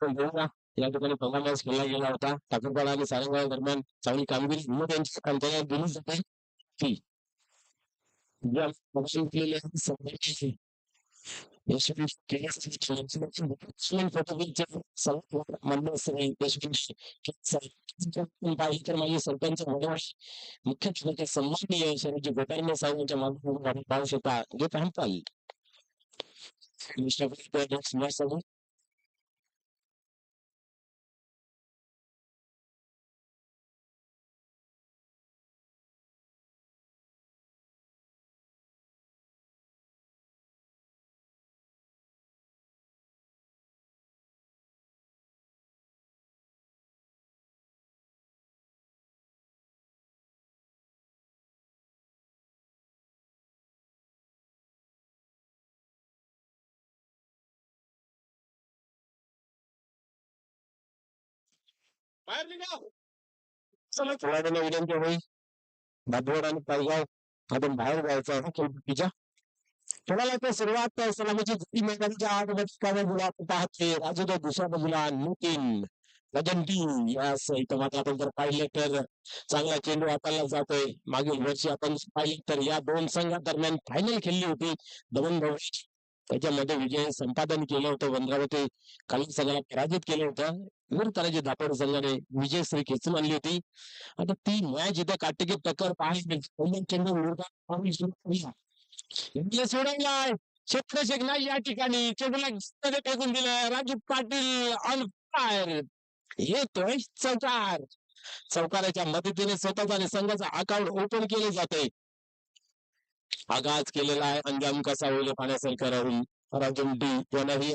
पण जेव्हा या ठिकाणी पहिला मॅच खेळला गेला होता ठाकरपाडा आणि सारंगगाव दरम्यान चांगली कामगिरी हिंमत यांची अंतराळ दिली जाते की ज्या पक्षी केलेल्या संघर्षाची यशस्वी केल्यासाठी फोटोच्या मंडळ यशस्वी पाहिजे तर माझे सरपंच मंडळ मुख्य सन्माननीय शरीरचे गोपाळने साहेबांच्या माध्यमातून पाहू शकता जे पाहताल चला थोड्या वेळ विनंती होईल भादवड आणि पालगाव आपण बाहेर जायचं आहे खेळपट्टीच्या कोणाला तर सुरुवात सलामीची गती मैदानाच्या आठ बटकावर गुलाब पाहते राजूच्या दुसऱ्या बाजूला नितीन गजंटी यास इथं मात्र आपण जर पाहिले तर चांगला चेंडू हाताळला जातोय मागील वर्षी आपण पाहिले तर या दोन संघादरम्यान फायनल खेळली होती दमन भविष्य त्याच्यामध्ये विजय संपादन केलं होतं वंद्रावती काही संघाला पराजित केलं होतं तानाजी दापोड संघाने विजयश्री खेचून आणली होती आता ती मॅच इथं काटेकी टक्कर पाहायची चेंडू सोडवलाय क्षेत्रशेख नाही या ठिकाणी चेंडूला फेकून दिलं राजू पाटील ऑन फायर येतोय चौकार चौकाराच्या मदतीने स्वतःचा आणि संघाचा अकाउंट ओपन केले जाते आगाज केलेला आहे अंजाम कसा होईल पाण्यासारखा राहून राजन डी कोणाही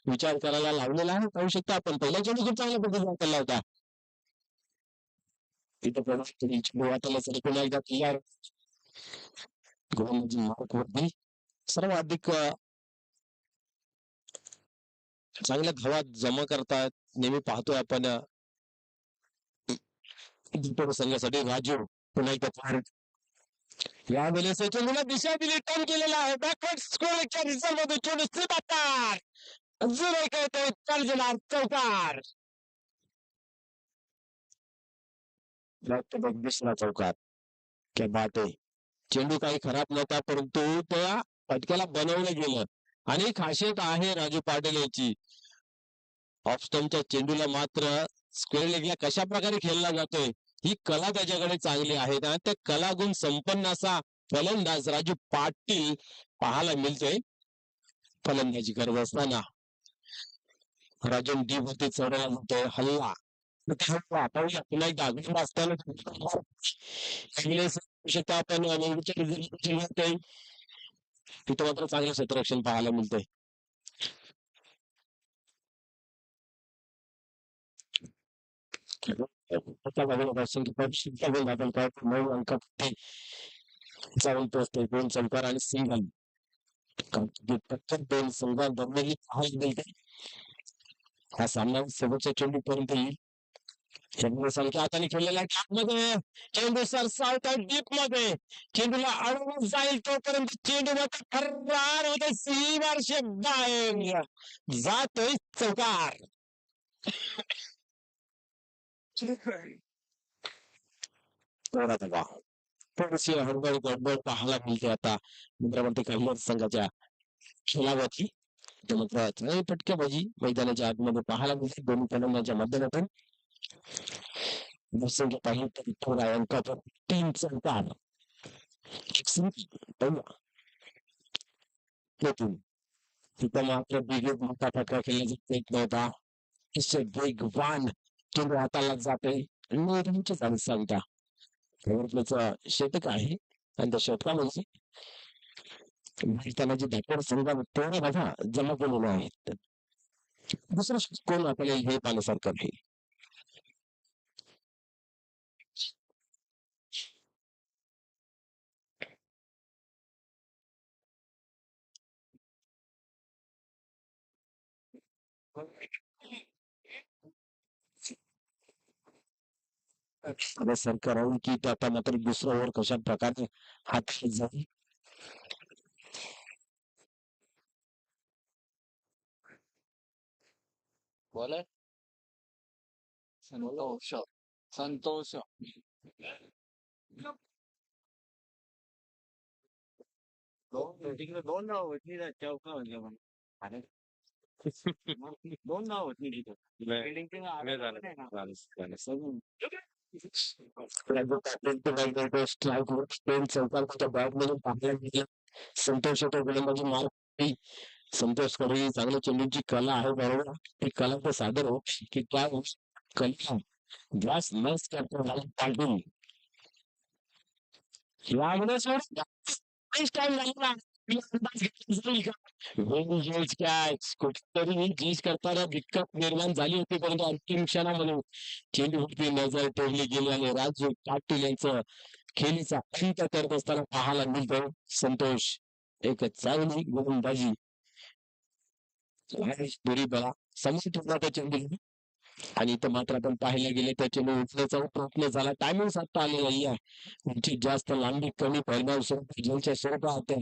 विचार करायला लावलेला आहे पाहू शकता आपण पहिल्या चेंडू खूप चांगल्या पद्धतीने केला होता तिथं वाटायला सर पुन्हा एकदा तयार गोलंदाजी मार्क वरती सर्वाधिक चांगल्या धावा जमा करतात नेहमी पाहतोय आपण संघासाठी राजू पुन्हा एकदा फार यावेळेस चेंडूला दिशा दिली टर्न केलेला आहे बॅकवर्ड स्कोरच्या रिझल्टमध्ये चेंडू स्लिप अटॅक अजून एक येतोय चालणार चौकार दुसरा चौकार क्या बात आहे चेंडू काही खराब नव्हता परंतु त्या फटक्याला बनवलं गेलं आणि खासियत आहे राजू पाटील याची ऑफस्टमच्या चेंडूला मात्र स्क्वेअर लेगला कशा प्रकारे खेळला जातोय ही कला त्याच्याकडे चांगली आहे आणि त्या कला गुण संपन्न असा फलंदाज राजू पाटील पाहायला मिळतोय फलंदाजी करत असताना राजन डी वरती चढवला जातोय हल्ला पाहूया पुन्हा एकदा अग्निम असताना आपण तिथं मात्र चांगलं क्षेत्ररक्षण पाहायला मिळतंय जाऊन पोहोचतोय दोन चौकार आणि सिंगल दोन संघांदरम्यान पाहायला मिळते हा सामना शेवटच्या चेंडूपर्यंत येईल संख्या हाताने खेळलेल्या मध्ये चेंडू सरसावता डीप मध्ये चेंडूला अडवून जाईल तोपर्यंत चेंडू मात्र फर्रार होते सीमारशे बाहेर जातोय चौकार थोडीशी हडबड गडबड पाहायला मिळते आता मित्रांमध्ये काही संघाच्या खेळावरती मात्र पटक्याबाजी मैदानाच्या आतमध्ये पाहायला मिळते दोन्ही फलंदाच्या माध्यमातून पाहिजे तर थोडा अंकावर 3 चौकार तिथं मात्र बिगेत मोठा फटका खेळला येत नव्हता वेगवान चेंडू हाताला जाते आणि सांगता षटक आहे आणि त्या षटकामध्ये त्यांना जे बॅटर संघा तेवढा बघा जमा केलेला आहे दुसरं कोण आपल्याला हे पाहण्यासारखं आहे सरकार राहून की आता मात्र दुसरं ओव्हर कशा प्रकारे हाताळली जाईल बॉलर संतोष संतोष दोन नाव होती ना चौका म्हणलं म्हणून अरे दोन नाव होती तिथं फिल्डिंगची नाव नाही आलं झालं नाही ना झालं झालं. सगळं. संतोष गोलंदाजी मार संतोष कडे चांगल्या चेंडूची कला आहे बरोबर ती कला तर सादर हो की काय कला ग्लास नस करतो पाठवून कुठेतरी चेंज करताना दिक्कत निर्माण झाली होती परंतु अंतिम क्षणामध्ये चेंडूवरती नजर ठेवली गेली आणि राजू पाटील यांचं खेळीचा अंत करत असताना पाहायला मिळतो संतोष एक चांगली गोलंदाजी पुरी बरा समोर ठेवला त्या चेंडू आणि इथं मात्र आपण पाहायला गेले त्या चेंडू उचलायचा प्रयत्न झाला टायमिंग साधता आलेला आहे उंची जास्त लांबी कमी परिणाम स्वरूपाच्या स्वरूपात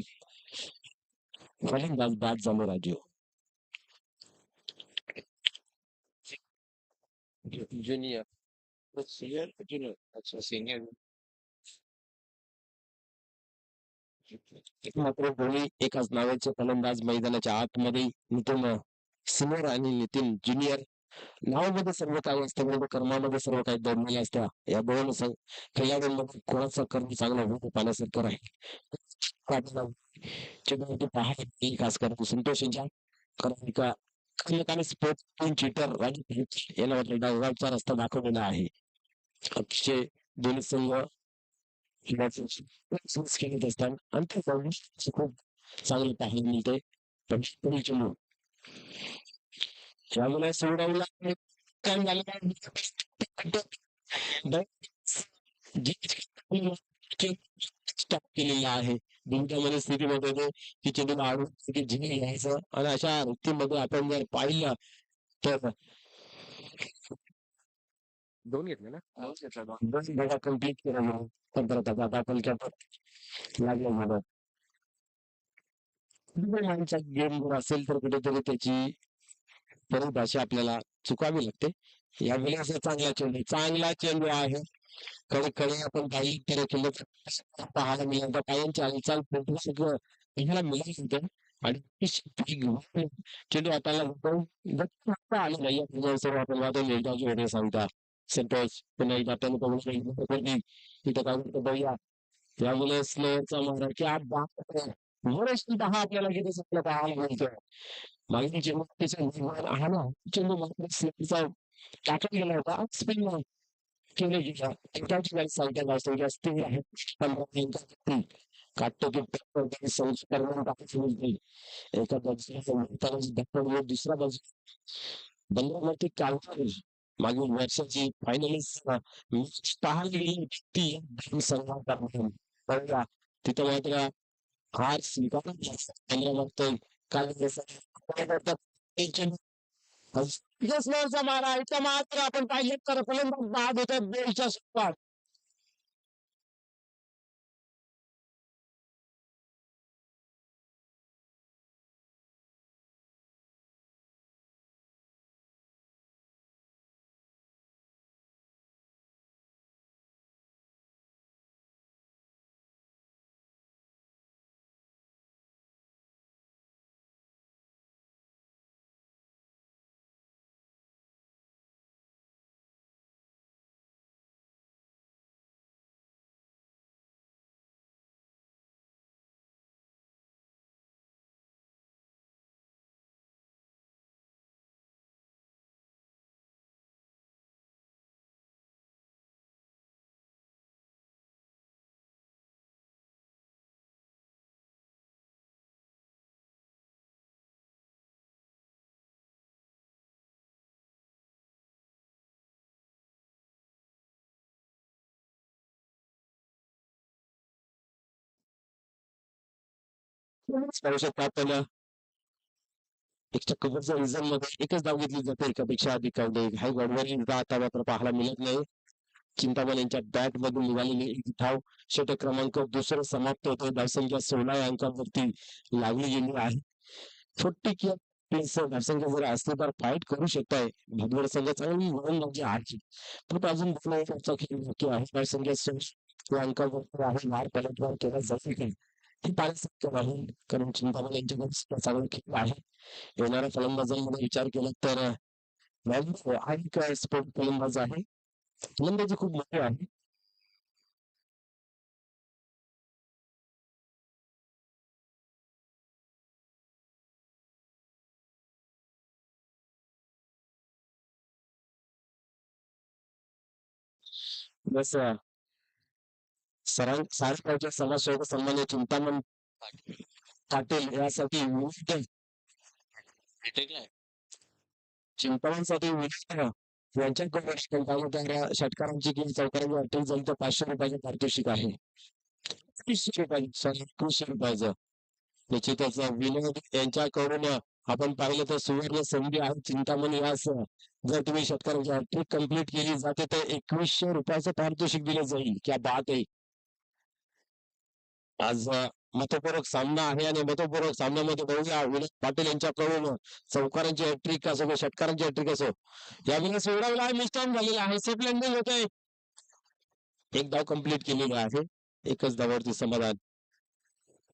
फलंदाज बाद झालो राजू ज्युनियर ज्युनियर अच्छा सिनियर मात्र दोन्ही एकाच नावाचे फलंदाज मैदानाच्या आतमध्ये नितीन सिनियर आणि नितीन ज्युनियर नावामध्ये सर्व काही असतं म्हणजे कर्मामध्ये सर्व काही दडलेले असतं या दोन खेळाडूंमध्ये कोणाचा कर्म चांगला होतो पाण्यासारखं राहील चेंडूवरती पाहायला खास करून संतोष यांच्या कारण का एकमेकाने स्पोर्ट्स चीटर राजू यांना वाटलं डावचा रस्ता दाखवलेला आहे अतिशय दोन्ही संघ खेळत असतात आणि ते खूप चांगलं पाहायला मिळते पण चेंडू त्यामुळे सोडवला काय झालं केलेला आहे बिनकामाच्या स्थितीमध्ये की चेंडूला आडून जिंकून घ्यायचं आणि अशा वृत्तीमध्ये आपण जर पाहिलं तर दोन घेतले ना दोन बघा कम्प्लीट केलं पंधरा आता आपण लागलं मला माणसा गेम जर असेल तर कुठेतरी त्याची परिभाषा आपल्याला चुकावी लागते यावेळी असा चांगला चेंडू आहे कडे कडे आपण काही केलं पाहायला मिळालं कायमची हालचाल सगळं ह्याला मिळालं होतं आणि चेंडू हाताला आलं नाही सर्व आपण वादळ सांगता संतोष पुन्हा एकदा त्याने बघून तिथं काय म्हणतो बघूया त्यामुळे स्लोचा मारा की हा आपल्याला किती सगळं पाहायला मिळतं मागील चेंडू हा ना चेंडू मात्र स्लोचा टाकत गेला होता स्पिन केले गेला एकाची काही संख्या जास्त जास्त आहे 15 काटतो की संस्कार टाकून एका बाजूला दुसरा बाजू बंगल्यावरती काढतो मागील वर्षाची फायनलिस्ट पाहायला गेली ती संघात तिथं मात्र हार स्वीकार मागतो काल मारा इथं मात्र आपण पाहिजे तर फलंदाज बाद होतात बेलच्या सुरुवात पाहू शकता आपण रिझन मध्ये एकच धाव घेतली जाते एकापेक्षा अधिक हाय गडबडी आता मात्र पाहायला मिळत नाही चिंतामण यांच्या बॅट मधून निघालेली एक धाव षटक क्रमांक दुसरं समाप्त होतो धावसंख्या 16 अंकावरती लागली गेली आहे 40 तेच संघ जर असते तर फाईट करू शकताय. भागवड संघ चांगली म्हणून म्हणजे हारची. पण अजून बोलण्याचा खेळ बाकी आहे. त्या संघ अंकावर आहे मार पलटवार केला जाते का हे पाहायचं आहे. कारण चिंतामणी यांच्याकडे चांगला खेळ आहे. येणाऱ्या फलंदाजांमध्ये विचार केला तर आणि काय स्पोर्ट फलंदाज आहे. फलंदाजी खूप मोठी आहे. जसं सारंगावच्या समाजसेवक सन्मान्य चिंतामण पाटील यासाठी विविध चिंतामणसाठी विविध यांच्याकडे षटकारांची किंवा चौकारांची अटक झाली तर 500 रुपयाचे पारितोषिक आहे. 30 रुपयाचं निश्चितच विनोद यांच्याकडून आपण पाहिलं तर सुवर्ण संधी आहे. चिंतामणी यास जर तुम्ही षटकारांची हॅट्रिक कंप्लीट केली जाते तर 2100 रुपयाचं पारितोषिक दिलं जाईल. क्या बात आहे. आज मतपूर्वक सामना आहे आणि मतपूर्वक सामन्यामध्ये बघूया विनोद पाटील यांच्याकडून चौकारांची हॅट्रिक असो किंवा षटकारांची हॅट्रिक असो यावेळेला सोडवला आहे. मिस्टॉन झालेला आहे. सेफ लँडिंग होत आहे. एक धाव कंप्लीट केलेला आहे. एकच धावावरती समाधान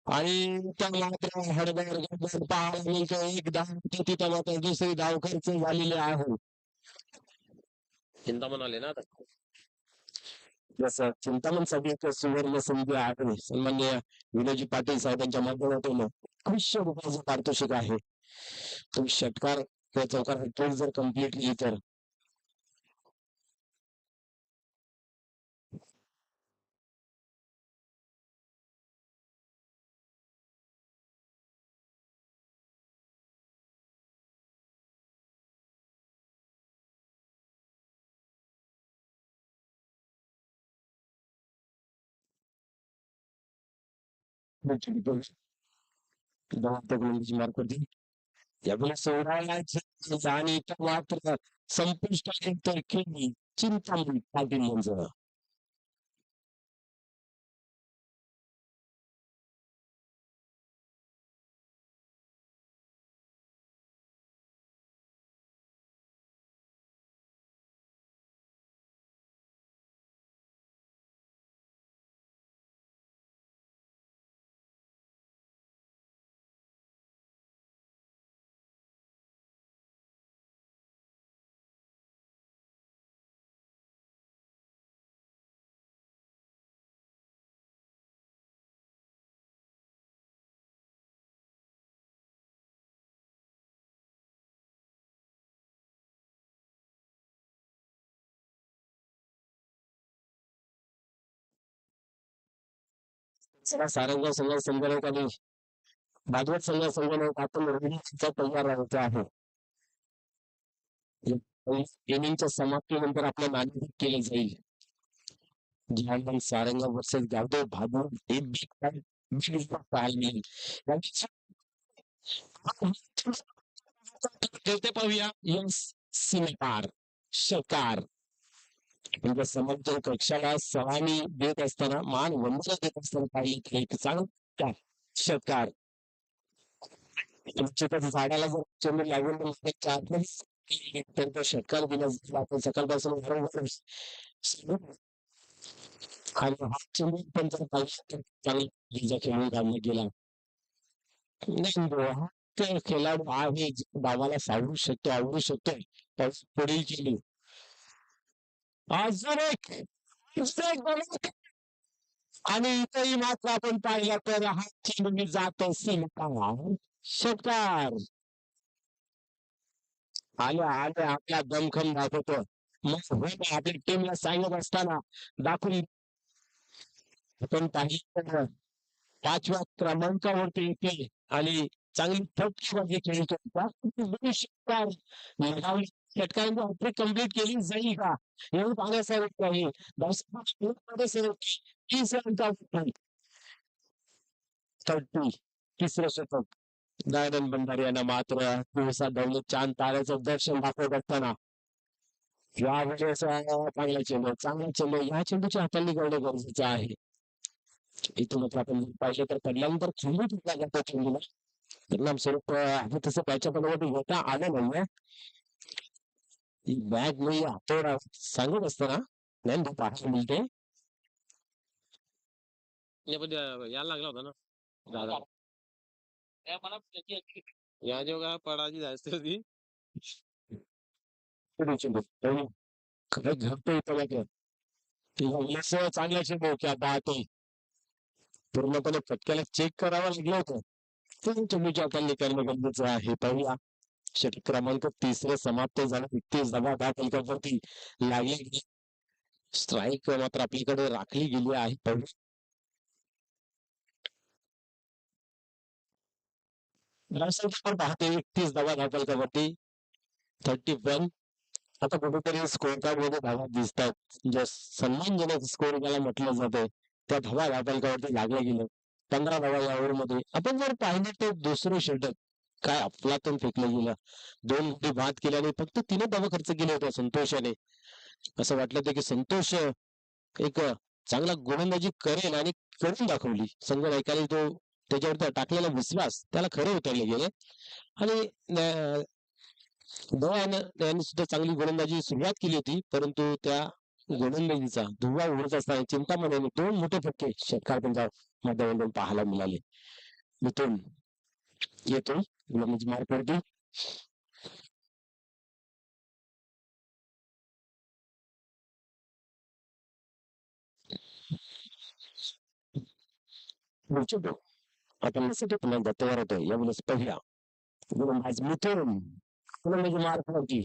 आणि त्या मात्र हडबड पाहायला मिळतं. एक धाव तिथं मात्र दुसरी धाव खर्च झालेली आहे. चिंतामण आले ना आता. जसं चिंतामणसाठी एक सुवर्ण संधी आहे. सन्मान्य विनोदजी पाटील साहेबांच्या माध्यमातून 2100 रुपयाचं पारितोषिक आहे. तो षटकार किंवा चौकार हॅट्रिक जर कंप्लीट केली तर मार्क होती. यावेळेस सोडायला आणि इथं मात्र संपुष्टात तर केली चिंतामणी पाटील यांचं. चला सारंगाव संघ संगणक आणि भागवत संघ संगणक आपण रविचा तयार राहायचा आहे. इनिंगच्या समाप्तीनंतर आपल्या नाणेफेक केले जाईल. ज्यावेळी सारंगाव वर्सेस गावदेव भागवत एक पाहूया सिनेकार शकार म्हणजे समोरच्या कक्षाला सलामी देत असताना मान वंदना देत असताना पाहिजे एक चांगला षटकार झाडाला जर चेंडू लागून तर षटकार दिला आपण सकाळपासून आणि हा चेंडू पण जर पाहिजे तर चांगला खेळून काढला गेला नाही. खेळाडू आहे डावाला सावरू शकतो आवडू शकतो पुढील चेंडू अजून एक आणि इथंही मात्र आपण पाहिलं तर हा चेंडू जात असेल षटकार आल्या आल्या आपला दमखम दाखवतो. मग आपल्या टीमला सांगत असताना दाखवून आपण पाहिलं 5व्या क्रमांकावरती येते आणि चांगली फटकी खेळतो षटकारांची हॅट्रिक कंप्लीट केली जाईल का एवढं पाहण्यासारखं आहे. 30 तिसरं शतक दयानंद भंडारी यांना मात्र दिवसा दौलत चांद ताऱ्याचं दर्शन दाखवत असताना यावेळेस चांगला चेंडू या चेंडूच्या हाताने करणं गरजेचं आहे. इथून आपण पाहिलं तर पहिल्यांतर खेळू चेंडूला परिणामस्वरूप आधी तसं त्याच्या पदामध्ये घेता आलं नाहीये. ही बॅग मी हातावर सांगत असताना ज्ञान पाहायला मिळते. यायला लागला होता ना दादा या जेव्हा पडायची जास्त होती. खरं घडतं इथं मात्र चांगल्या चेंडू की आता ते पूर्णपणे फटक्याला चेक करावं लागलं होतं. पण चेंडूच्या हाताने करणं गरजेचं आहे. पाहूया षटक क्रमांक 3 समाप्त झाला. 31 धावा फलकावरती लागली. स्ट्राईक मात्र आपल्याकडे राखली गेली आहे. पाहूया आपण पाहते 31 धावा फलकावरती 31. आता कुठेतरी स्कोर कार्ड मध्ये धावा दिसतात. जे सन्मानजनक स्कोर ज्याला म्हटलं जातं त्या धावा फलकावरती लागल्या गेल्या. 15 धावा या ओव्हरमध्ये आपण जर पाहिलं तर दुसरं षटक काय अफलातून फेकलं गेलं. 2 गडी बाद केल्याने फक्त 3 धावा खर्च केल्या होत्या संतोषाने. असं वाटलं होतं की संतोष एक चांगला गोलंदाजी करेल आणि करून दाखवली. संघ नायकाने तो त्याच्यावर टाकलेला विश्वास त्याला खरे उतरले गेले आणि यांनी सुद्धा चांगली गोलंदाजी सुरुवात केली होती. परंतु त्या गोलंदाजीचा धुव्वा उडत असताना चिंतामणीने 2 मोठे फटके षटकारांच्या माध्यमातून पाहायला मिळाले. मिथून येतो गोलंदाजी मार्क करतो. आपण पुन्हा दत्तवर होतो यावेळेस पहिला गोलंदाज मिथून गोलंदाजी मार्क करते.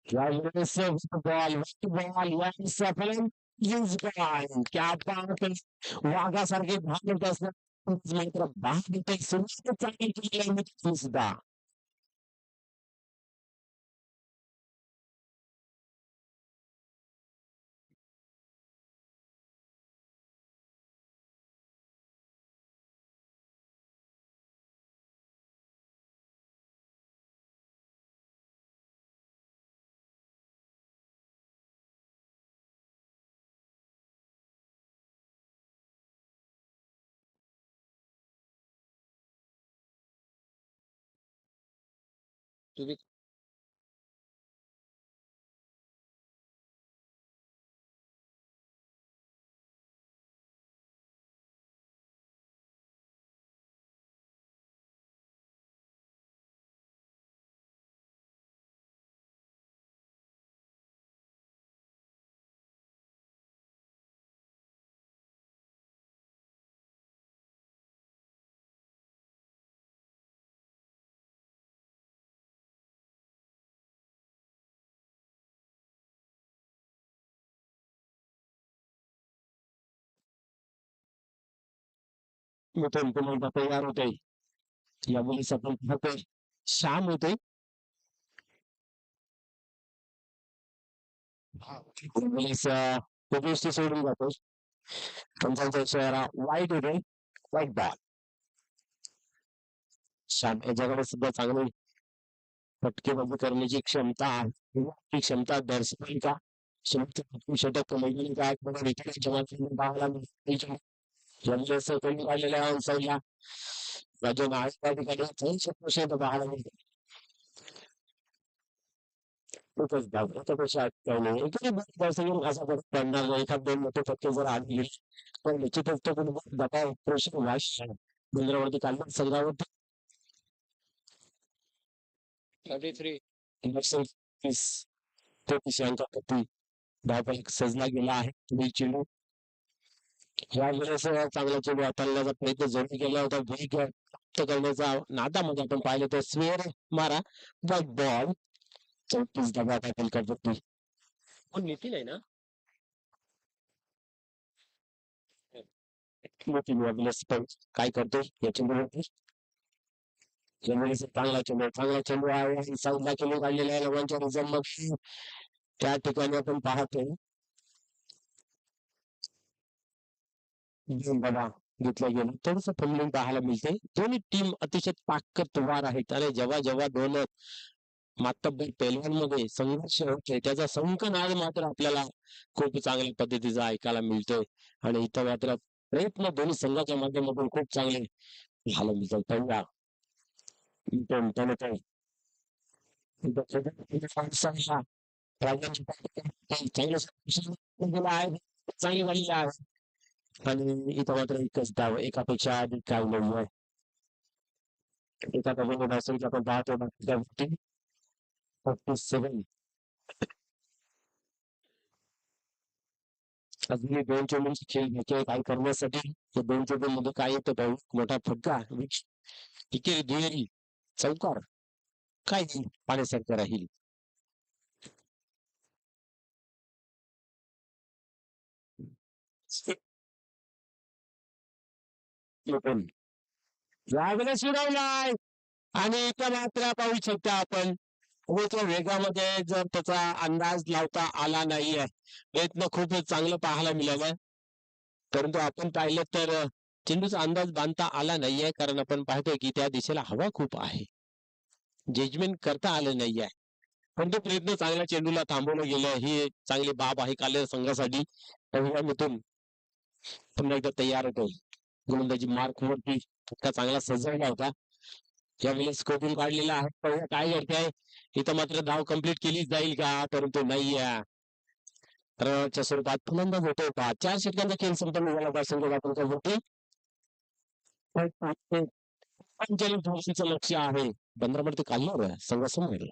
यावेळेस बॉल यावेळेस आपण क्या बात वाघासारखे भागत असतात मात्र भाग येते. सुरुवात चांगली केली आहे मिथून सुद्धा. तुम्ही मिथून पुन्हा तयार होते. यावेळेस आपण पाहतोय श्याम होते. यावेळेस गोष्टी सोडून जातो. पंचांचा चेहरा वाईट होते. वाईट बॉल श्याम याच्याकडे सुद्धा चांगली फटकेबाजी करण्याची क्षमता आहे. ती क्षमता दर्शवेल का षटक मैदानी काय पाहायला मिळते. यावेळेस कमी झालेल्या साईडला राजू नाईक त्या ठिकाणी षटक पाहायला मिळते. खूपच त्यापेक्षा असा फरक पडणार नाही. एखाद 2 मोठे फटके जर आले गेले तर निश्चितच तो कुठे दबाव प्रेशर व्हायला बंदरावरती काढला संघावरती 33 अंकावरती धावफलक सजला गेला आहे. पुढील चेंडू यावेळेस चांगला चेंडू हाताळण्याचा प्रयत्न जरूर केला होता. वेग प्राप्त करण्याचा नादामध्ये आपण पाहिलं तर स्वेअर मारा बॉल 34 धावा फलकावरती. पण नितीन आहे ना काय करतो या चेंडूवरती. चांगला चेंडू आहे. साईडला चेंडू काढलेला आहे लवणच्या रिझल्ट मग त्या ठिकाणी आपण पाहतोय बघा घेतलं गेलं थोडस फंबलिंग पाहायला मिळते. दोन्ही टीम अतिशय ताकदवार आहेत आणि जेव्हा जेव्हा दोन मातब्बर पैलवानमध्ये संघर्ष होतोय त्याचा संकनाद मात्र आपल्याला खूप चांगल्या पद्धतीचा ऐकायला मिळतोय. आणि इथं मात्र प्रयत्न दोन्ही संघाच्या माध्यमातून खूप चांगले झालं मी पहिला इंटरनेट चांगलं गेला आहे चांगली झालेली आहे आणि इथं मात्र एकच डाव एकापेक्षा अधिक डाव नाही आहे एका कमी असेल की आपण पाहतो बाकीच्या गोष्टी 47 अजून हे दोन चेंडूंचे खेळ घ्यायचे काय करण्यासाठी या दोन चेंडूंमध्ये काय येतं भाऊ मोठा फटका इथे दुहेरी चौकार काय नाही पाण्यासारखं राहील लागलं शिरवलाय आणि इथं मात्र पाहू शकता आपण हवेच्या वेगामध्ये जर त्याचा अंदाज लावता आला नाहीये प्रयत्न खूपच चांगलं पाहायला मिळालं परंतु आपण पाहिलं तर चेंडूचा अंदाज बांधता आला नाहीये कारण आपण पाहतोय की त्या दिशेला हवा खूप आहे जजमेंट करता आलं नाहीये पण तो प्रयत्न चांगला चेंडूला थांबवलं गेलं ही चांगली बाब आहे काल संघासाठी पहिल्यामधून पुन्हा एकदा तयार होतो गोलंदाजी मार्क वरती इतका चांगला सजवला होता त्यावेळेस स्कोपिंग काढलेला आहे पहिला काय घडतंय इथं मात्र धाव कंप्लीट केली जाईल का परंतु नाही च्या स्वरूपात फलंदाज होतो का 4 षटकांचा खेळ संपन्न झाला का संघ आपण काय होते 45 वर्षाचं लक्ष आहे 15 मध्ये काढणार संघासमोर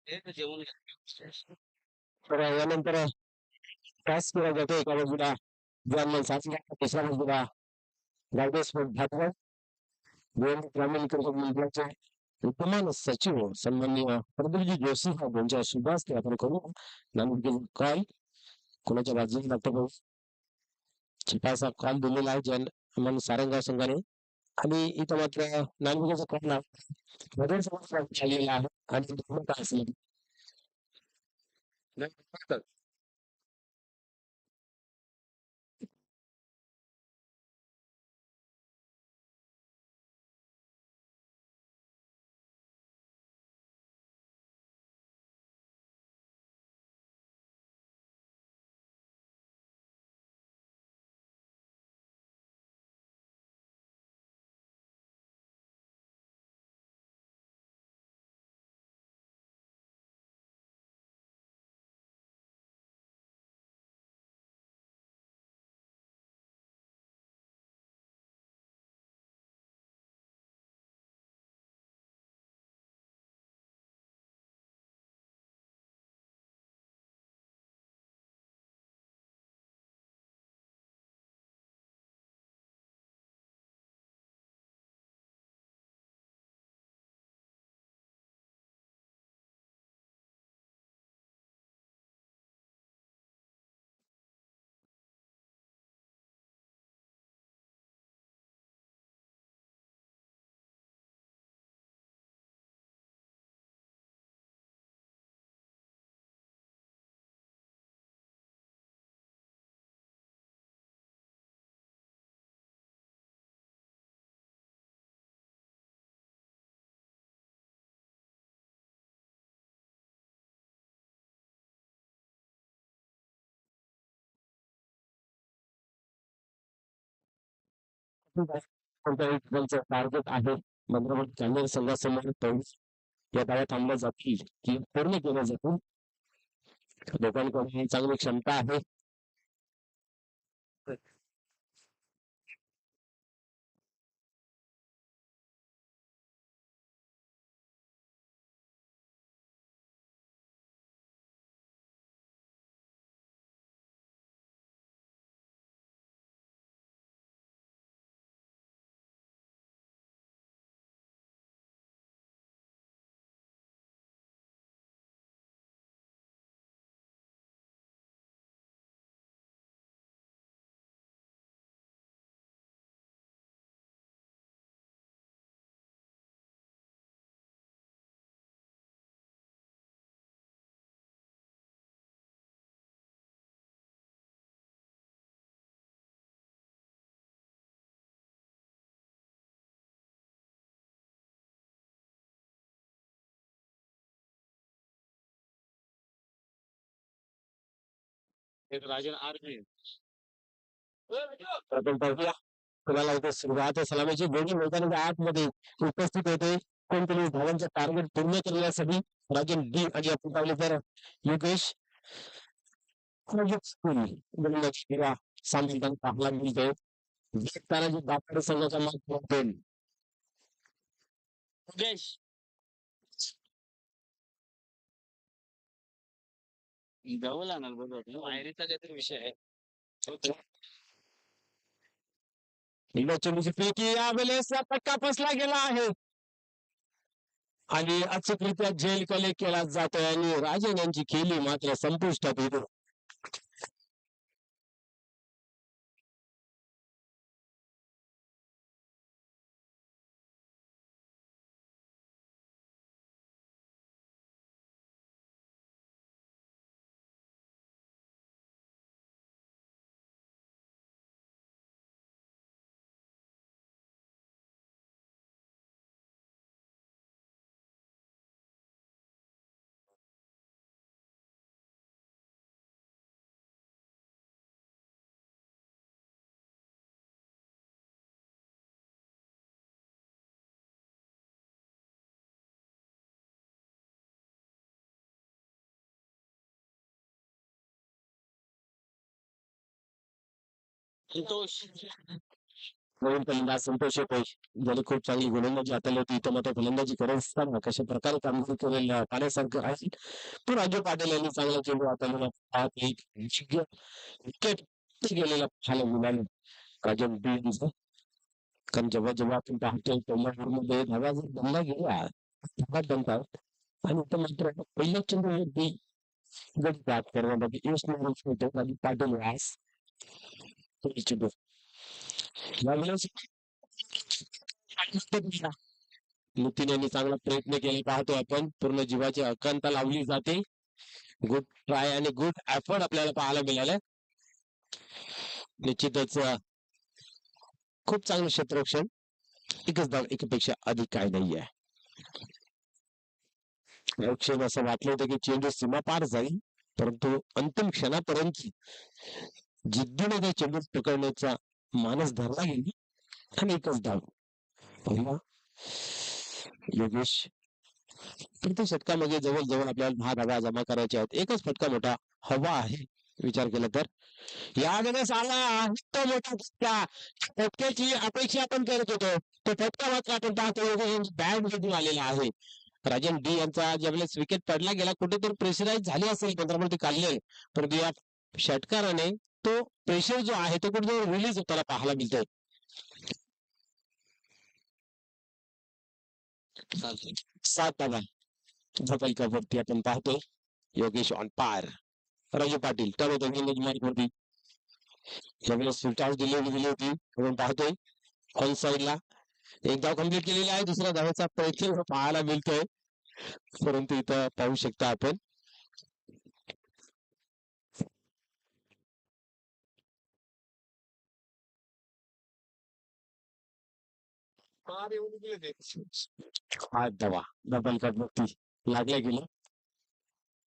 जेवण तर यानंतर टॉस केला जातो एका बाजूला जर्मन साथीला दुसऱ्या बाजूला गायडेस भाटकर गोविंद ग्रामीण क्रिकेट मंडळाचे विद्यमान सचिव सन्माननीय प्रदीपजी जोशी साहेब यांच्या शुभ हस्ते आपण करू नामित कॉल कोणाच्या बाजूने डॉक्टर भाऊ छोटासा कॉल दिलेला आहे जन सारंगाव संघाने आणि इथं मात्र नागरिकाचा कॉल बदल झालेला आहे आणि दोन तास कोणत्याही ठिकाणचं टार्गेट आहे मंत्रपट कॅमेर संघासमोर तेवढीच या धावा थांबल्या जातील की पूर्ण केल्या जातील. दोघांकडून चांगली क्षमता आहे. राजन आर आपण पाहूया कुणाला इथे सुरुवात सलामीची दोन्ही मैदानाच्या आतमध्ये उपस्थित होते. कोणतरी धावांचं टार्गेट पूर्ण करण्यासाठी राजन डी आणि आपण पाहिले तर योगेश सामना पाहायला मिळतोय. तानाजी दाखवडे संघाच्या माध्यमातून योगेश जावं लागणार बरोबर वायरीचा काहीतरी विषय आहे. पैकी यावेळेस फटका फसला गेला आहे आणि अचूकरित्या जेल कलेक्ट केला जातोय आणि राजन यांची खेळी मात्र संपुष्टात येते. संतोष नवीन फलंदाज संतोष येतोय. ज्याने खूप चांगली गोलंदाजी हाताळली होती. इथं मात्र फलंदाजी करत असताना कशा प्रकारे कामगिरी केलेल्या पाण्यासारखं आहे. पण राजू पाटील यांनी चांगला चेंडू हाताळलेला एक विकेट गेलेला पाहायला मिळालं राजन बी यांचं. कारण जेव्हा जेव्हा आपण पाहतोय मध्ये धावा जर बनला गेला धावा बनतात आणि इथं मात्र पहिला चेंडू बी गट बाद करण्यासाठी यश मिळवत होते पाटील व्यास चेंडू यावेळेस नितीन यांनी चांगला प्रयत्न केले पाहतो आपण. पूर्ण जीवाची अकांता लावली जाते. गुड ट्राय आणि गुड एफर्ट आपल्याला पाहायला मिळालं. निश्चितच खूप चांगलं क्षेत्ररक्षण. एकच धाव एकापेक्षा अधिक काय नाही आहे. क्षण असं वाटलं होतं की चेंडू सीमा पार जाईल परंतु अंतिम क्षणापर्यंत जिद्दीने त्या चेंडू पकडण्याचा मानस धरला गेला आणि एकच धाव. पहिला योगेश प्रत्येक षटकामध्ये जवळजवळ आपल्याला 10 धावा जमा करायच्या आहेत. एकच फटका मोठा हवा आहे विचार केला तर. यावेळेस आला तो मोठा फटका. फटक्याची अपेक्षा आपण करत होतो. तो फटका मात्र आपण पाहतो योगेश बॅट मधून आलेला आहे. राजन डी यांचा ज्यावेळेस विकेट पडला गेला कुठेतरी प्रेशराईज झाली असेल पंधरामध्ये काढले परंतु या षटकाराने तो प्रेशर जो आहे तो कुठेतरी रिलीज होताना पाहायला मिळतोय. सात धावा झपाईकावरती आपण पाहतोय. Yogesh on par. Raju Patil turn मार्कवरती ज्यावेळेस स्विच आउट दिली होती आपण पाहतोय ऑन साईडला एक धाव कम्प्लीट केलेला आहे. दुसऱ्या धावाचा प्रयत्न पाहायला मिळतोय परंतु इथं पाहू शकता आपण धावा डबल कट वरती लागल्या गेलं.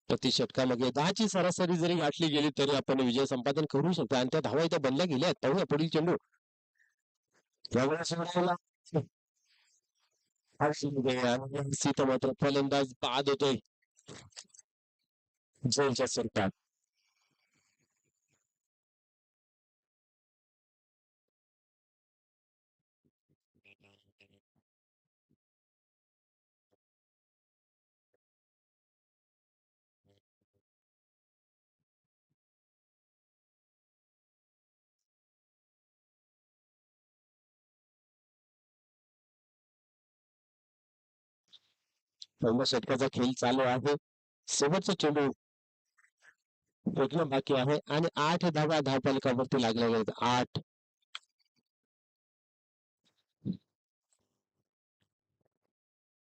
प्रति षटकामध्ये 10ची सरासरी जरी गाठली गेली तरी आपण विजय संपादन करू शकतो आणि त्या धावा इथं बनल्या गेल्या. पाहूया पुढील चेंडू यावेळेस उडावला. आणि सीता मात्र फलंदाज बाद होतोय झेलच्या स्वरूपात. पहिल्या षटकाचा खेळ चालू आहे. शेवटचा चेंडू फेकणं बाकी आहे आणि 8 धावा धावफलकावरती लागलेल्या आहेत. 8.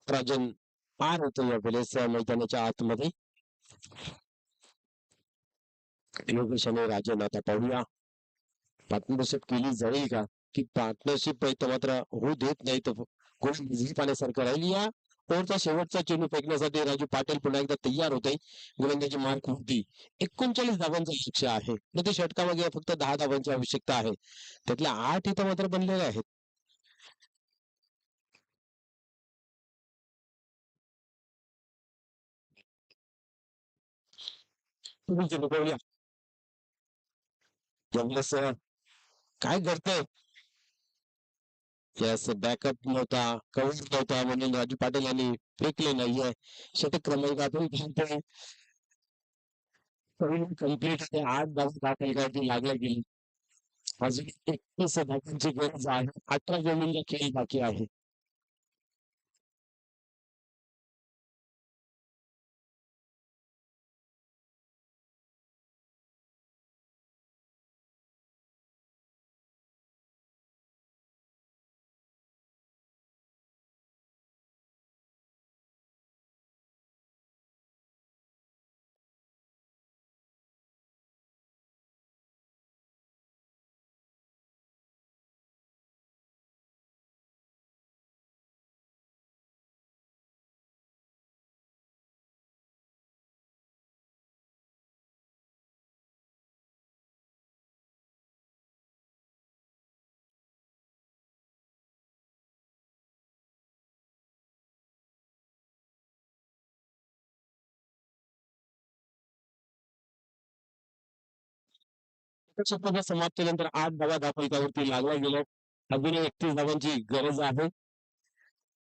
राजन पार होतो या वेळेस मैदानाच्या आतमध्ये. योगेश आणि राजन आता पाहूया पार्टनरशिप केली जाईल का, की पार्टनरशिप तर मात्र होऊ देत नाही. तर कोणी पाण्यासारखं राहील. या ओव्हरचा शेवटचा चेंडू फेकण्यासाठी राजू पाटील पुन्हा एकदा तयार होते. गोलंदाजी मार्क होती. 39 धावांचं लक्ष्य आहे. प्रति षटकामागे फक्त 10 धावांची आवश्यकता आहे. त्यातल्या 8 इथं मात्र बनलेले आहेत. तुम्ही चेंडू पाहूया. यावेळेस काय करतोय. यास बॅकअप नव्हता, कव्हर नव्हता म्हणून राजू पाटील यांनी फेकले नाहीये. षटक क्रमांक आपण पाहतोय कम्प्लीट 8 धावा दाखल लागल्या गेली. अजून 31 धावांची गरज आहे. 18 जमिनीचा खेळ बाकी आहे. षटकाच्या समाप्तीनंतर 8 धावा धावफलकावरती लागल्या गेल्या. अजून 31 धावांची गरज आहे.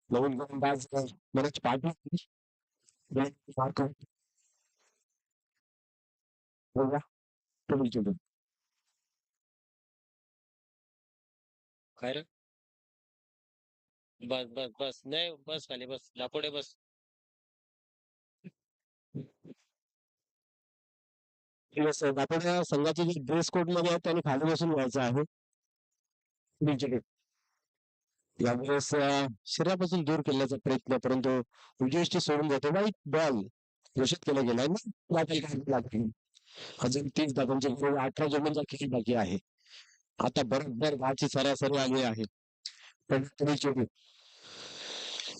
नवीन गोलंदाज मनोज पाटील बघा तुम्ही चेंडू. काय रे? बस बस बस नाही बस खाली बस लापुढे बस. आपण संघाचे जे ड्रेस कोड मध्ये आहेत त्यांनी खाली बसून व्हायचं आहे. तुम्ही चेंडू. यावेळेस शरीरापासून दूर केल्याचा प्रयत्न, परंतु उजवीष्टी सोडून जातो. वाईट बॉल घोषित केला गेलाय ना. अजून 30 धावांचे 18 जमिनीचा खेळ बाकी आहे. आता बरोबर दहाची सरासरी आली आहे. पण तुम्ही चेंडू.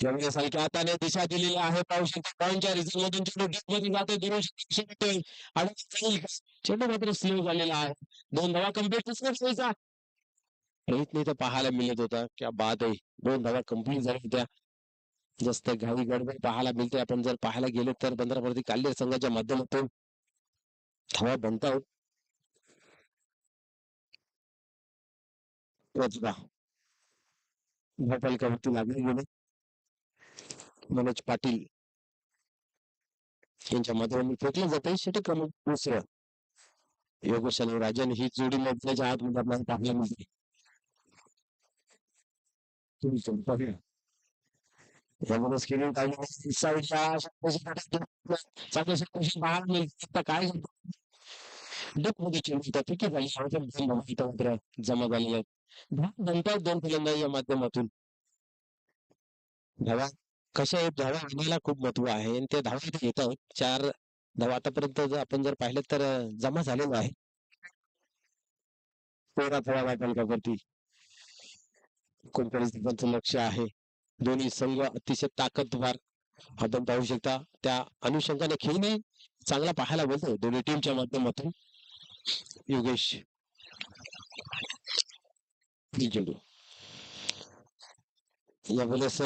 यावेळेस हलक्या हाताने दिशा दिलेली आहे. पाहू शकता पॉईंटच्या रिझल्ट मधून चेंडू डीप मध्ये जाते. चेंडू मात्र स्लो झालेला आहे. 2 धावा कम्प्लीट व्हायचा प्रयत्न इथं पाहायला मिळत होता. क्या बात आहे. 2 धावा कम्प्लीट झाल्या होत्या. जास्त घाई गडबड पाहायला मिळते. आपण जर पाहायला गेलो तर बंदरावरती काल्ले संघाच्या माध्यमातून धावा बनतात. धावफलकावरती लागले गेले. मनोज पाटील यांच्या माध्यमातून फेकलं जाते. षटक क्रमांक 2. योगेश आणि राजन ही जोडी मैदानाच्या आतमध्ये आपल्याला पाहायला मिळते. यामध्ये स्क्रीन काढली साईडला बाहेर मिळते. काय डक मध्ये चेंडू पिकी झाली. जमा झाली आहेत. नंतर 2 फलंदाज या माध्यमातून धावा कशा आहेत. धावा आणायला खूप महत्व आहे आणि त्या धावा इथे येतात. 4 धावा आतापर्यंत जर आपण जर पाहिलं तर जमा झालेला आहे. 13 धावा माध्यमावरती 39 धावांचं लक्ष आहे. दोन्ही संघ अतिशय ताकदवार आपण पाहू शकता. त्या अनुषंगाने खेळणे चांगला पाहायला मिळतो दोन्ही टीमच्या माध्यमातून. योगेश चेंडू यावेळेस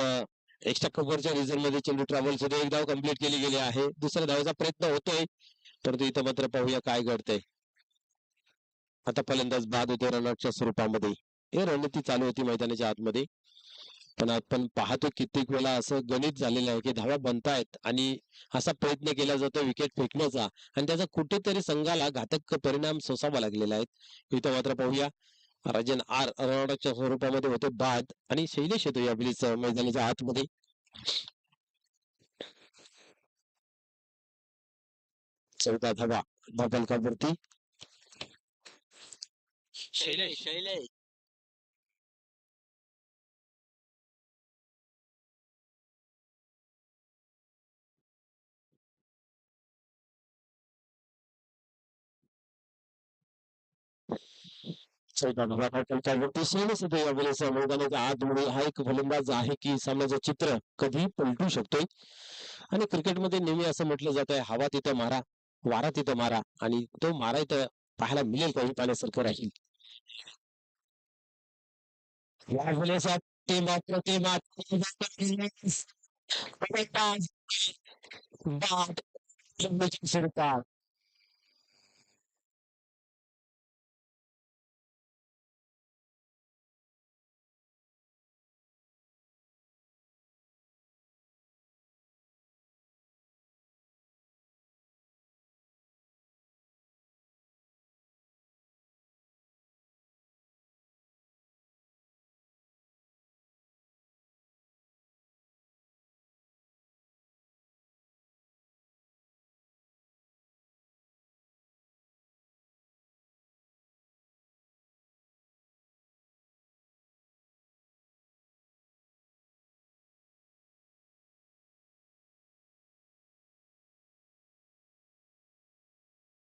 एक्स्ट्रा कव्हरच्या रिझन मध्ये चेंडू ट्रॅव्हल सुद्धा एक धाव कंप्लीट केली गेली आहे. दुसऱ्या धावेचा प्रयत्न होतोय, परंतु इथं मात्र पाहूया काय घडतंय. आता फलंदाज बाद होते रनआउटच्या स्वरूपामध्ये. हे रणनीती चालू होती मैदानाच्या आतमध्ये, पण आपण पाहतो कित्येक वेळा असं गणित झालेलं आहे की धावा बनतायत आणि असा प्रयत्न केला जातो विकेट फेकण्याचा आणि त्याचा कुठेतरी संघाला घातक परिणाम सोसावा लागलेला आहे. इथं मात्र पाहूया राजन आर रनआउटच्या स्वरूपामध्ये होते बाद आणि शैलेश येतो यावेळीच मैदानाच्या आतमध्ये. चौदा धावा धावफलकावरती. शैलेश शैलेश चौदा धावा धावफलकावरती. शैलेश येतो यावेळेस मैदानाच्या आतमध्ये. हा एक फलंदाज आहे की सामन्याचं चित्र कधी पलटू शकतोय आणि क्रिकेटमध्ये नेहमी असं म्हटलं जात आहे, हवा तिथं मारा, वारा तिथं मारा आणि तो मारा इथं पाहायला मिळेल काही पाहण्यासारखं राहील. यावेळेस ते मात्र बाद शिरतात.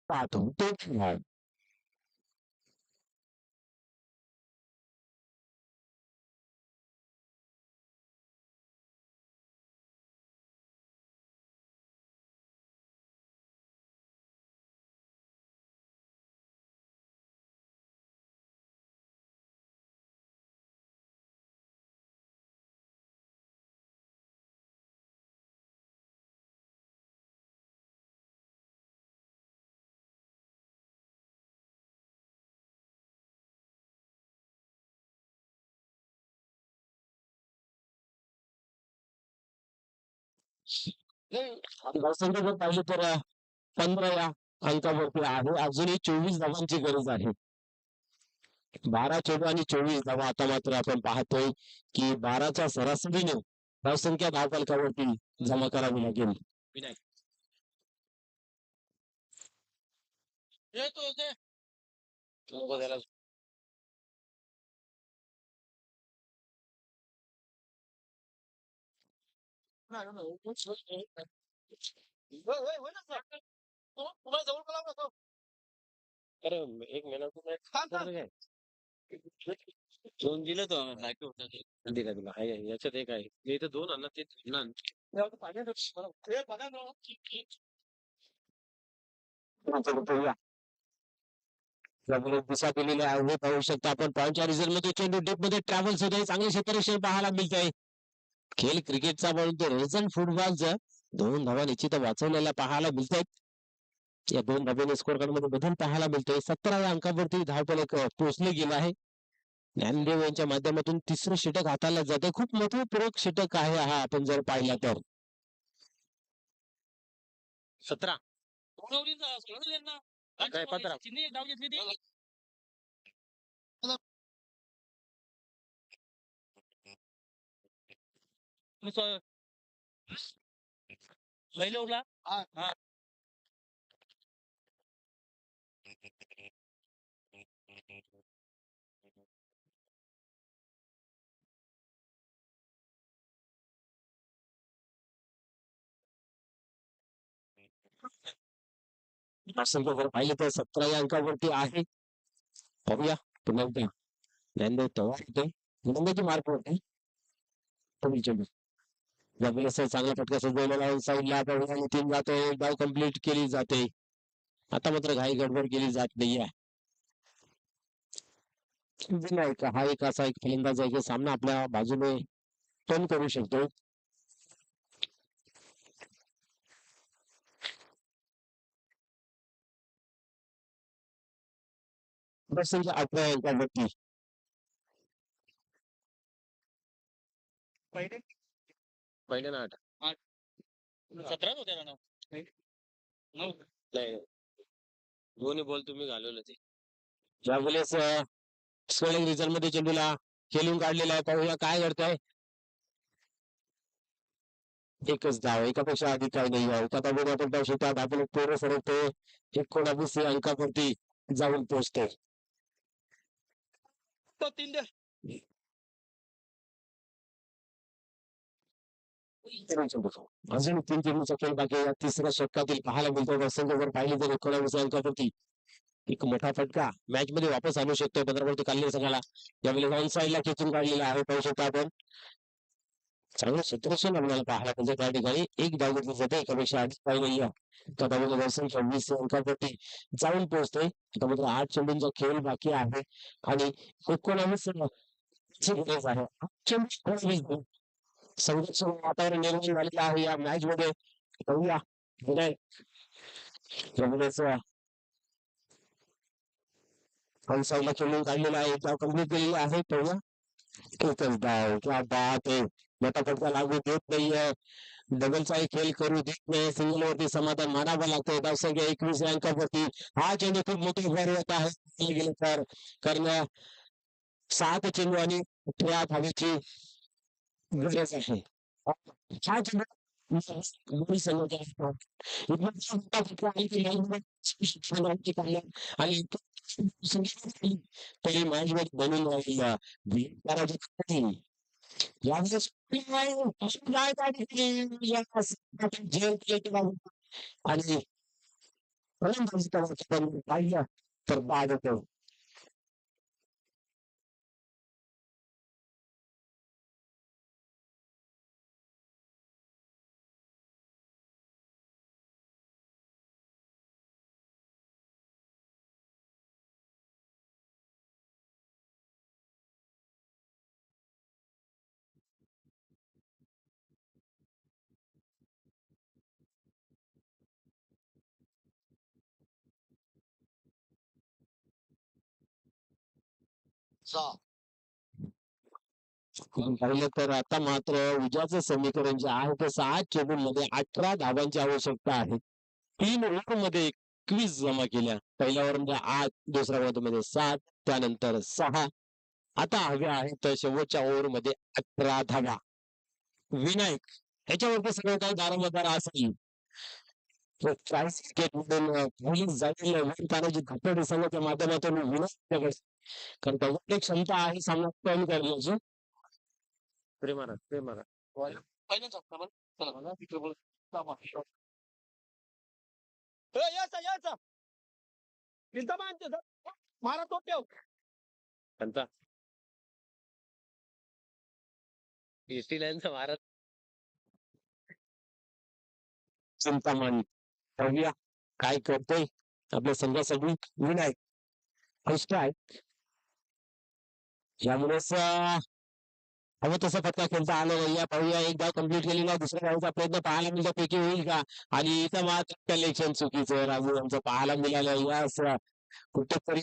पाहतो तो खेळ. संख्या जर पाहिली तर 15 या अंकावरती आहे. अजूनही 24 धावांची गरज आहे. 12 चेंडू आणि 24 धावा. आता मात्र आपण पाहतोय की 12च्या सरासरीने धावसंख्या धावफलकावरती जमा करावी लागेल. विनायक अरे एक महिना दोन दिलं तर बाकी होतं ते. दिला दिला आहे याच्यात एक आहे ते इथं दोन आणा ते ना यामुळे दिशा दिलेली आहे. पाहू शकता आपण पॉईंटच्या रिझल्ट मध्ये चेंडू डीप मध्ये ट्रॅव्हल्स होत आहे. चांगले क्षेत्ररक्षण पाहायला मिळत आहे. खेळ क्रिकेटचा म्हणून ते रिझल्ट फुटबॉलचं 2 धावा निश्चित वाचवलेल्या पाहायला मिळत आहेत. या 2 धाब्याने स्कोर कार्ड मध्ये बदल पाहायला मिळतोय. 17व्या अंकावरती धावफलक पोहोचले गेला आहे. ज्ञानदेव यांच्या माध्यमातून तिसरं षटक हाताला जाते. खूप महत्वपूर्ण षटक आहे हा आपण जर पाहिला तर. 17 काय 15 पहिले उरला हा असं जर पाहिलं तर 17 या अंकावरती आहे. पाहूया पुन्हा एकदा ज्ञानदेव तयार होते. गोलंदाजी मार्क होते. चेंडू यावेळेस चांगला फटका सजवलेला साईडला आणि 3 जातोय. डाव कंप्लीट केली जाते. आता मात्र घाई गडबड केली जात नाहीये. विनायक हा एक असा एक फलंदाज आहे की सामना आपल्या बाजूने पण करू शकतो. बसेल 18 अंकावरती. पहिले पहिले ना 8. 17 होत्या ना नऊ. नाही दोन्ही बॉल तुम्ही घालवले ते ज्यावेळेस स्कोरिंग रिझल्ट मध्ये चेंडूला खेळून काढलेला आहे. पाहूया काय करताय. एकच धाव, एकापेक्षा अधिक काही नाही आहे. एका धावेने आपण पाहू शकतो आपण पोरं सरकतो 19 अंकावरती जाऊन पोहोचतोय. तो 3 दे. अजून 3 चेंडूचा खेळ बाकी आहे. या तिसऱ्या षटकातील पाहायला मिळतो संघ जर पाहिली तर 19 अंकावरती एक मोठा फटका मॅच मध्ये वापस आणू शकतो. पंधरावरती काढलेल्या संघाला यावेळेला ऑन साईडला खेचून काढलेला आहे. पाहू शकतो आपण चांगलं क्षेत्रक्षण आपल्याला पाहायला म्हणजे त्या ठिकाणी एक धाव घेतली जाते. एकापेक्षा अधिक काही नाही आहे. त्या धावेला 20 अंकावरती जाऊन पोहोचतोय. त्यामध्ये 8 चेंडूंचा खेळ बाकी आहे आणि 19 ची गरज आहे. 8 चेंडू संघर्ष वातावरण निर्माण झालेलं आहे या मॅच मध्ये. पाहूया विनय यावेळेस ऑन साईडला खेळून काढलेला आहे. धाव कंप्लीट केलेली आहे. पाहूया एकच धाव. क्या बात आहे. मोठा फटका लागू देत नाहीये. डबलचाही खेळ करू देत नाही. सिंगल वरती समाधान मानावं लागतंय. धावसंख्या 21 अंकावरती हा चेंडू खूप मोठी भर येत आहे गेले तर कारण 7 चेंडू आणि 18 धावेची गरज आहे. हा चेंडू दोन्ही संघाच्या इतका मोठा फटका आहे की आणि तरी मॅच मध्ये बनून राहील. यावेळेस आणि पाहिलं तर बाद होतो. पाहिलं तर आता मात्र उद्याचं समीकरण जे आहे ते 7 चेंडूंमध्ये 18 धावांची आवश्यकता आहे. 3 ओव्हर मध्ये 21 जमा केल्या. पहिल्या ओव्हर मध्ये 8, दुसऱ्या ओव्हर मध्ये 7, त्यानंतर 6. आता हव्या आहे तर शेवटच्या ओव्हर मध्ये 18 धावा. विनायक ह्याच्यावरती सगळं काही दारोमदार असेल. क्रिकेट मधून जाईल तानाजी घाटोडे संघाच्या माध्यमातून विनायक कारण त्याच्याकडे क्षमता आहे सामना टर्न करण्याची. प्रेमानं प्रेमानं पहिल्याच हप्ता चला मला तिकडे बोल. याचा याचा चिंता मानते मारा तो ठेव. त्यांचा एसटी लाईनचा भारत चिंतामणी पाहूया काय करतोय आपल्या संघासाठी विनायक. फर्स्ट आहे यामुळेच हवं तसा फटका खेळता आला नाही. पाहूया एक धाव कंप्लीट केलेला दुसऱ्या धावचा प्रयत्न पाहायला मिळतो पैकी होईल का आणि इथं मात्र कलेक्शन चुकीचं राजू यांचं पाहायला मिळालं. यास कुठेतरी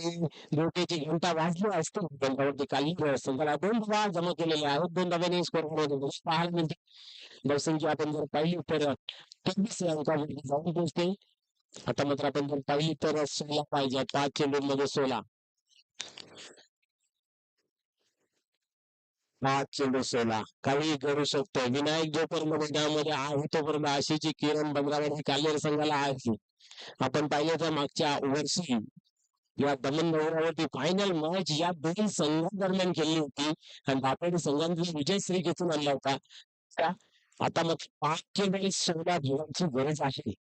डोक्याची घंटा वाजली असते. घंटावरती काली संघाला 2 धावा जमा केलेल्या आहेत. 2 धाव्याने स्कोर पाहायला मिळते. धावसंख्या आपण जर पाहिली तर 23 अंकावरती जाऊन पोहोचते. आता मात्र आपण जर पाहिली तर 16 पाहिजे. 5 चेंडूंमध्ये 16. 5 चेंडू 16 काही करू शकतो. विनायक जोपर्यंत मैदानामध्ये आहे तोपर्यंत आशेची किरण बंदरावरती कालेर संघाला आहे. आपण पाहिलं तर मागच्या वर्षी या दमन दौऱ्यावरती फायनल मॅच या 2 संघांदरम्यान खेळली होती आणि दापोली संघाने विजयश्री घेऊन आणला होता. आता मग 5 चेंडू 16 धावांची गरज आहे.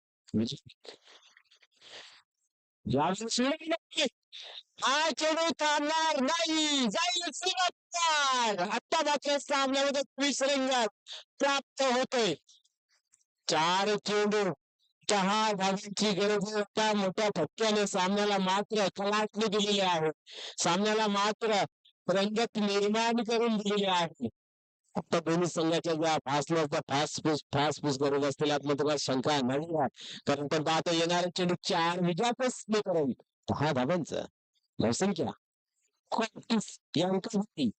हा चेंडू थांबणार नाही. जाईल सुरुवात. आता मात्र सामन्यामध्ये विसरंगात प्राप्त होतोय. 4 चेंडू 6 धावांची गरज त्या मोठ्या फटक्याने सामन्याला मात्र कलाटणी दिलेली आहे. सामन्याला मात्र रंगत निर्माण करून दिलेली आहे. आता दोन्ही संघाच्या ज्या फास्ट गरज असतील यात काही शंका नाही आहे. कारण पण आता येणाऱ्या चेंडू 4 विजातच प्ले करेल 10 धावांचं लोकसंख्या खूप या अंकावरती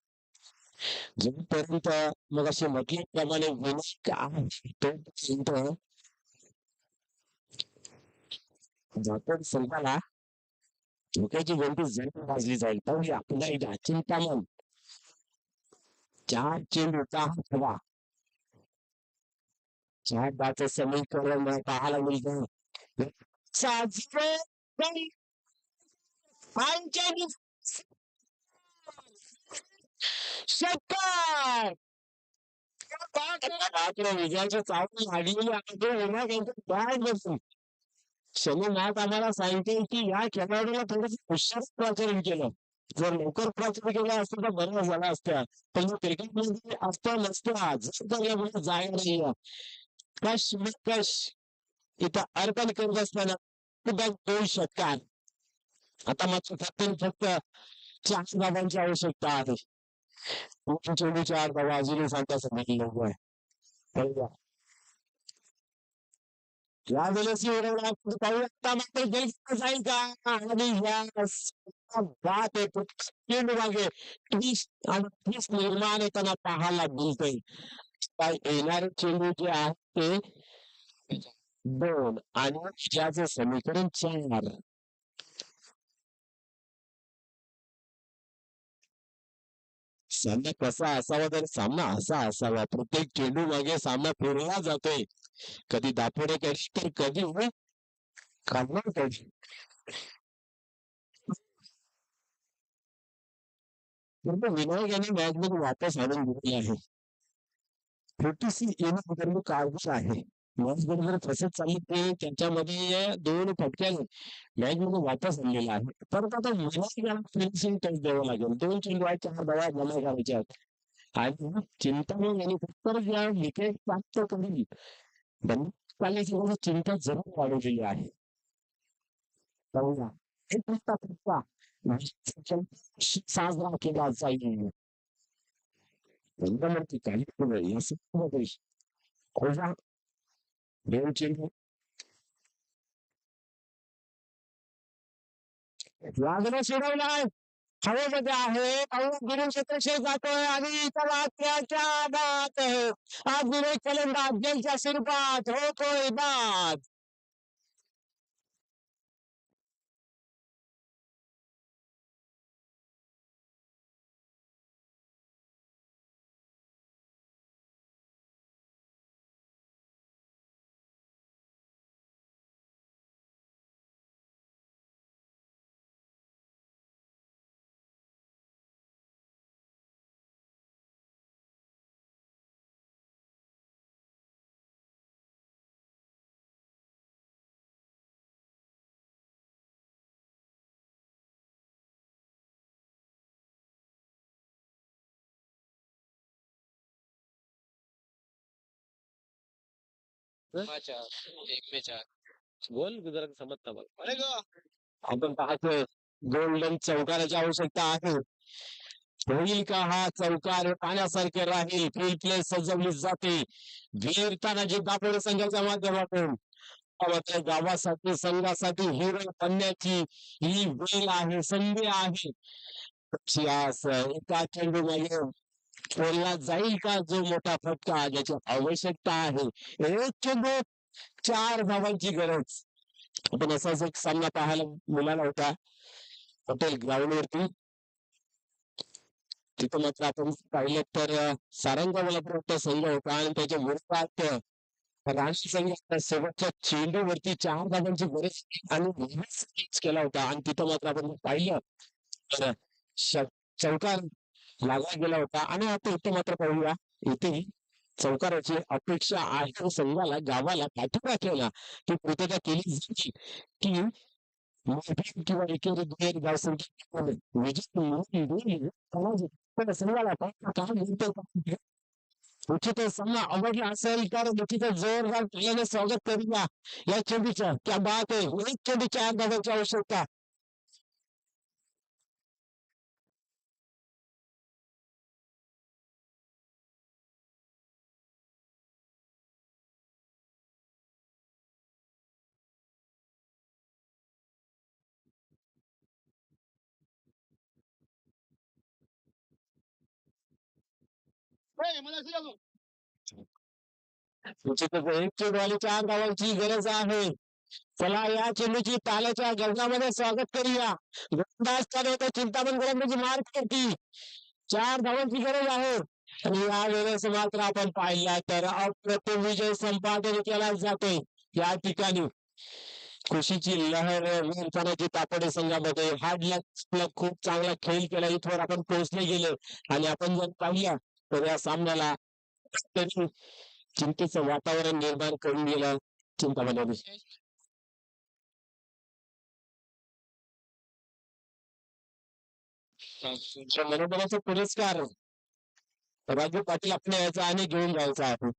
जोपर्यंत मग असे म्हटल्याप्रमाणे विनायक आहे तोपर्यंत जातो संघाला धोक्याची गणती जरूर वाजली जाईल. तर आपल्या चिंतामण 4 चेंडू 10 धावा 4 बाचं समीकरण पाहायला मिळतं. 6-0 षटकार विजयाची चावणी आलेली आहे. बॅट बसून शनी नाथ आम्हाला सांगते की या खेळाडूला थोडस हुशार प्राचारण केलं. जर लवकर प्राचार केला असतं तर बरं झालं असतं. पण क्रिकेट मध्ये असतं नसतं जर जाय नाही कश कश इथं अर्पण करत असताना दोन षटकार. आता मात्र फक्त 4 धावांची आवश्यकता आहे. चेंडू 4 धावा अजूनही सांगता सांगितलं आहे. यावेळेस पाहूया मात्र जाईल का आणि बात आहे चेंडू मागे ट्विस्ट आणि ट्विस्ट निर्माण येताना पाहायला मिळतंय. काय येणारे चेंडू जे आहे ते 2 आणि ज्याचं समीकरण 4. सामना कसा असावा तर सामना असा असावा. प्रत्येक चेंडू मागे सामना फिरला जातोय. कधी दापोडे कधी तर कधी काढणार कधी. विनायक यांनी मॅच मध्ये वापस आणून दिलेली आहे. छोटीशी येणं काळजी आहे. मॅच बरोबर तसंच चालू ते त्याच्यामध्ये 2 फटक्या मॅच मध्ये वापस आणलेला आहे. परत आता विनायक याला फिनिशिंग टच द्यावं लागेल. 2 चेंडू आहेत 4 धावा जमा करायच्या आहेत. आणि चिंतामण यांनी फक्त या विकेट प्राप्त करून बंद चिंता जरूर वाढवलेली आहे. साजरा केला जाईल. बंदावरती काही दोन चेंडू लागणं सोडवलाय. हवेमध्ये आहे गिरीश क्षेत्रक्षेत्र जातोय आणि त्याला त्याच्या बाद आज विवेक फलंदाज ज्यांच्या स्वरूपात होतोय बाद. गोल जरा समजता बघ. आपण पाहतोय गोल्डन चौकाराची आवश्यकता आहे. होईल का हा चौकार पाण्यासारखे राहील. फील्ड प्ले सजवली जाते. वीरताना जे दापोडे संघाच्या माध्यमातून मात्र गावासाठी संघासाठी हिरो बनण्याची ही वेळ आहे संधी आहे. एका चेंडू मागे खेळला जाईल का जो मोठा फटका ज्याची आवश्यकता आहे. एक चेंडू 4 धावांची गरज. आपण असाच एक सामना पाहायला मिळाला होता हॉटेल ग्राउंड वरती. तिथं मात्र आपण पाहिलं तर सारंगा मला संघ होता आणि त्याच्या विरोधात राष्ट्र संघाच्या शेवटच्या चेंडूवरती 4 धावांची गरज आणि केला होता. आणि तिथं मात्र आपण पाहिलं तर चौकार लागला गेला होता. आणि आता इथे मात्र पाहूया इथे चौकाराची अपेक्षा आहे संघाला गावाला पाठिंबा केला की पूर्तता केली जाईल की किंवा एकेरी गावसंख्या संघाला उचित सामना आवडला असेल तर निश्चितच जोरदार पहिल्याने स्वागत करूया या चेंडूचं. क्या बात आहे. एक चेंडू 4 धावांची आवश्यकता. निश्चितच एक चेंडूवाली 4 धावांची गरज आहे. चला या चेंडूची तालाच्या गगनामध्ये स्वागत करूया. गोलंदाज चालू होता, चिंतामण गोलंदाजी मार करती. 4 धावांची गरज आहे. आणि या वेळेस मात्र आपण पाहिला तर अप्रतिम विजय संपादन केला जातोय या ठिकाणी. खुशीची लहर विरतानाची तापडे संघामध्ये हार्ड लक खूप चांगला खेळ केला, इथवर आपण पोहोचले गेले. आणि आपण जर पाहिलं तर या सामन्याला तरी चिंतेचं वातावरण निर्माण करून गेलं चिंतामणीने. मनोबलाचा पुरस्कार राजू पाटील आपल्या याचा आणि घेऊन जायचा आहे.